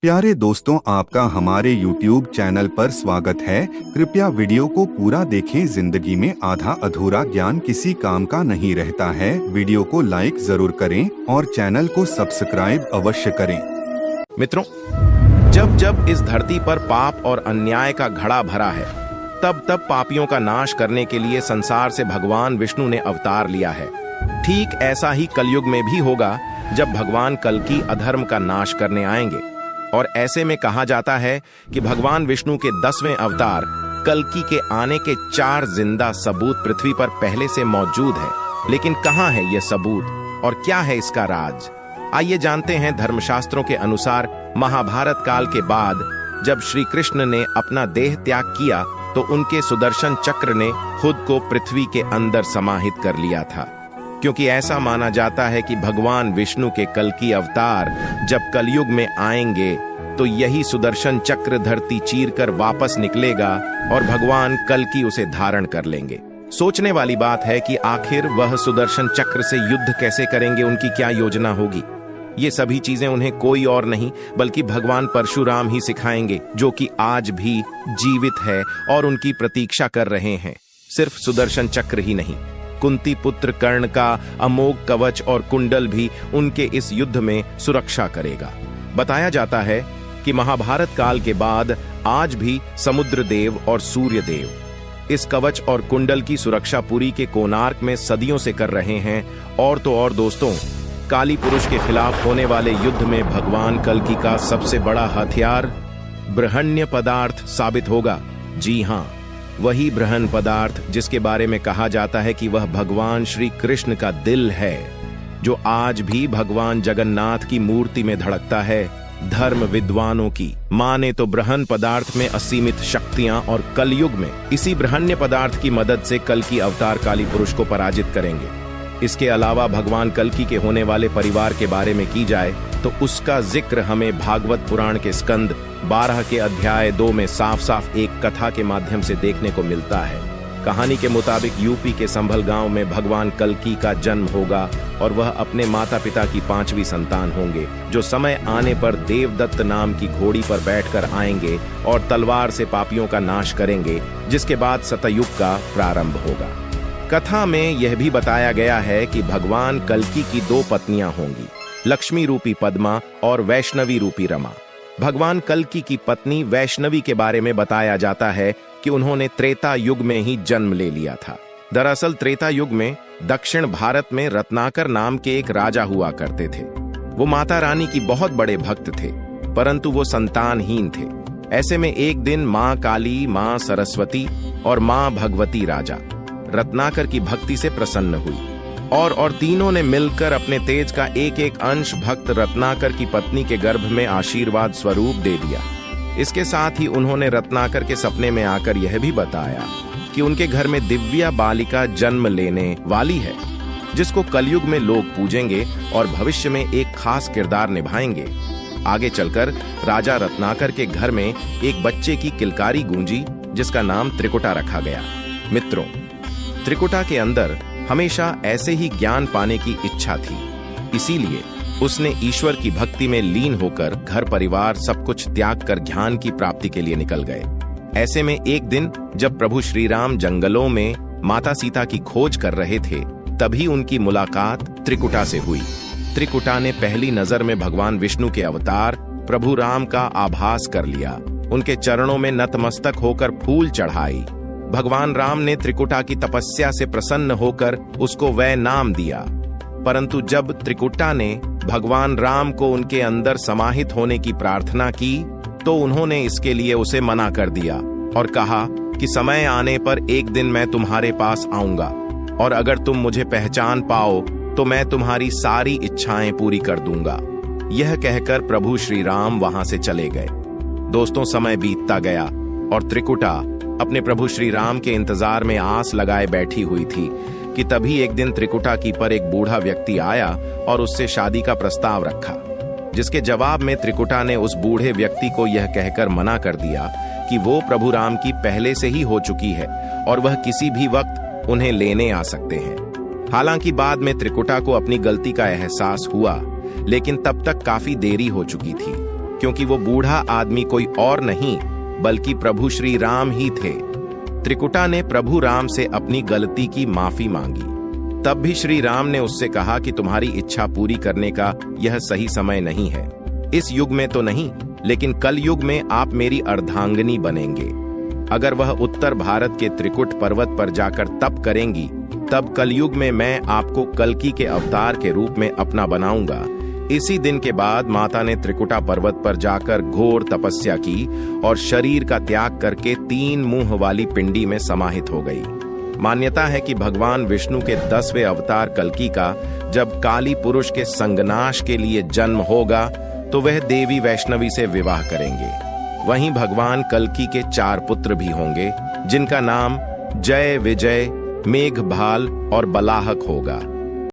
प्यारे दोस्तों, आपका हमारे YouTube चैनल पर स्वागत है। कृपया वीडियो को पूरा देखें। जिंदगी में आधा अधूरा ज्ञान किसी काम का नहीं रहता है। वीडियो को लाइक जरूर करें और चैनल को सब्सक्राइब अवश्य करें। मित्रों, जब जब इस धरती पर पाप और अन्याय का घड़ा भरा है, तब तब पापियों का नाश करने के लिए संसार से भगवान विष्णु ने अवतार लिया है। ठीक ऐसा ही कलयुग में भी होगा, जब भगवान कल्कि अधर्म का नाश करने आएंगे। और ऐसे में कहा जाता है कि भगवान विष्णु के 10वें अवतार कल्कि के आने के 4 जिंदा सबूत पृथ्वी पर पहले से मौजूद है। लेकिन कहाँ है ये सबूत और क्या है इसका राज? आइए जानते हैं। धर्मशास्त्रों के अनुसार महाभारत काल के बाद जब श्री कृष्ण ने अपना देह त्याग किया, तो उनके सुदर्शन चक्र ने खुद को पृथ्वी के अंदर समाहित कर लिया था, क्योंकि ऐसा माना जाता है कि भगवान विष्णु के कल्कि अवतार जब कलयुग में आएंगे, तो यही सुदर्शन चक्र धरती चीरकर वापस निकलेगा और भगवान कल्कि उसे धारण कर लेंगे। सोचने वाली बात है कि आखिर वह सुदर्शन चक्र से युद्ध कैसे करेंगे, उनकी क्या योजना होगी। ये सभी चीजें उन्हें कोई और नहीं बल्कि भगवान परशुराम ही सिखाएंगे, जो कि आज भी जीवित है और उनकी प्रतीक्षा कर रहे हैं। सिर्फ सुदर्शन चक्र ही नहीं, कुंती पुत्र कर्ण का अमोघ कवच और कुंडल भी उनके इस युद्ध में सुरक्षा करेगा। बताया जाता है कि महाभारत काल के बाद आज भी समुद्र देव और सूर्य देव इस कवच और कुंडल की सुरक्षा पुरी के कोणार्क में सदियों से कर रहे हैं। और तो और दोस्तों, काली पुरुष के खिलाफ होने वाले युद्ध में भगवान कल्कि का सबसे बड़ा हथियार ब्रह्मण्य पदार्थ साबित होगा। जी हाँ, वही ब्रह्मण्य पदार्थ जिसके बारे में कहा जाता है कि वह भगवान श्री कृष्ण का दिल है, जो आज भी भगवान जगन्नाथ की मूर्ति में धड़कता है। धर्म विद्वानों की माने तो ब्रह्मण्य पदार्थ में असीमित शक्तियां और कलयुग में इसी ब्रह्मण्य पदार्थ की मदद से कल्कि अवतार काली पुरुष को पराजित करेंगे। इसके अलावा भगवान कल्कि के होने वाले परिवार के बारे में की जाए तो उसका जिक्र हमें भागवत पुराण के स्कंद 12 के अध्याय 2 में साफ साफ एक कथा के माध्यम से देखने को मिलता है। कहानी के मुताबिक यूपी के संभल गांव में भगवान कल्कि का जन्म होगा और वह अपने माता पिता की 5वीं संतान होंगे, जो समय आने पर देवदत्त नाम की घोड़ी पर बैठकर आएंगे और तलवार से पापियों का नाश करेंगे, जिसके बाद सतयुग का प्रारंभ होगा। कथा में यह भी बताया गया है कि भगवान कल्कि की 2 पत्नियां होंगी, लक्ष्मी रूपी पद्मा और वैष्णवी रूपी रमा। भगवान कल्कि की पत्नी वैष्णवी के बारे में बताया जाता है कि उन्होंने त्रेता युग में ही जन्म ले लिया था। दरअसल त्रेता युग में दक्षिण भारत में रत्नाकर नाम के एक राजा हुआ करते थे। वो माता रानी की बहुत बड़े भक्त थे, परंतु वो संतानहीन थे। ऐसे में एक दिन माँ काली, माँ सरस्वती और माँ भगवती राजा रत्नाकर की भक्ति से प्रसन्न हुई और तीनों ने मिलकर अपने तेज का एक एक अंश भक्त रत्नाकर की पत्नी के गर्भ में आशीर्वाद स्वरूप दे दिया। इसके साथ ही उन्होंने रत्नाकर के सपने में आकर यह भी बताया कि उनके घर में दिव्या बालिका जन्म लेने वाली है, जिसको कलयुग में लोग पूजेंगे और भविष्य में एक खास किरदार निभाएंगे। आगे चलकर राजा रत्नाकर के घर में एक बच्चे की किलकारी गूंजी, जिसका नाम त्रिकुटा रखा गया। मित्रों, त्रिकुटा के अंदर हमेशा ऐसे ही ज्ञान पाने की इच्छा थी, इसीलिए उसने ईश्वर की भक्ति में लीन होकर घर परिवार सब कुछ त्याग कर ज्ञान की प्राप्ति के लिए निकल गए। ऐसे में एक दिन जब प्रभु श्री राम जंगलों में माता सीता की खोज कर रहे थे, तभी उनकी मुलाकात त्रिकुटा से हुई। त्रिकुटा ने पहली नजर में भगवान विष्णु के अवतार प्रभु राम का आभास कर लिया। उनके चरणों में नतमस्तक होकर फूल चढ़ाई। भगवान राम ने त्रिकुटा की तपस्या से प्रसन्न होकर उसको वह नाम दिया, परंतु जब त्रिकुटा ने भगवान राम को उनके अंदर समाहित होने की प्रार्थना की, तो उन्होंने इसके लिए उसे मना कर दिया और कहा कि समय आने पर एक दिन मैं तुम्हारे पास आऊंगा और अगर तुम मुझे पहचान पाओ तो मैं तुम्हारी सारी इच्छाएं पूरी कर दूंगा। यह कहकर प्रभु श्री राम वहां से चले गए। दोस्तों, समय बीतता गया और त्रिकुटा अपने प्रभु श्री राम के इंतजार में आस लगाए बैठी हुई थी कि तभी एक दिन त्रिकुटा की पर एक बूढ़ा व्यक्ति आया और उससे शादी का प्रस्ताव रखा, जिसके जवाब में त्रिकुटा ने उस बूढ़े व्यक्ति को यह कहकर मना कर दिया कि वो प्रभु राम की पहले से ही हो चुकी है और वह किसी भी वक्त उन्हें लेने आ सकते हैं। हालांकि बाद में त्रिकुटा को अपनी गलती का एहसास हुआ, लेकिन तब तक काफी देरी हो चुकी थी, क्योंकि वो बूढ़ा आदमी कोई और नहीं बल्कि प्रभु श्री राम ही थे। त्रिकुटा ने प्रभु राम से अपनी गलती की माफी मांगी। तब भी श्री राम ने उससे कहा कि तुम्हारी इच्छा पूरी करने का यह सही समय नहीं है। इस युग में तो नहीं, लेकिन कल युग में आप मेरी अर्धांगिनी बनेंगे। अगर वह उत्तर भारत के त्रिकुट पर्वत पर जाकर तप करेंगी, तब कलयुग में मैं आपको कल्कि के अवतार के रूप में अपना बनाऊंगा। इसी दिन के बाद माता ने त्रिकुटा पर्वत पर जाकर घोर तपस्या की और शरीर का त्याग करके 3 मुंह वाली पिंडी में समाहित हो गई। मान्यता है कि भगवान विष्णु के 10वें अवतार कल्कि का जब काली पुरुष के संगनाश के लिए जन्म होगा तो वह देवी वैष्णवी से विवाह करेंगे। वहीं भगवान कल्कि के 4 पुत्र भी होंगे, जिनका नाम जय, विजय, मेघभाल और बलाहक होगा।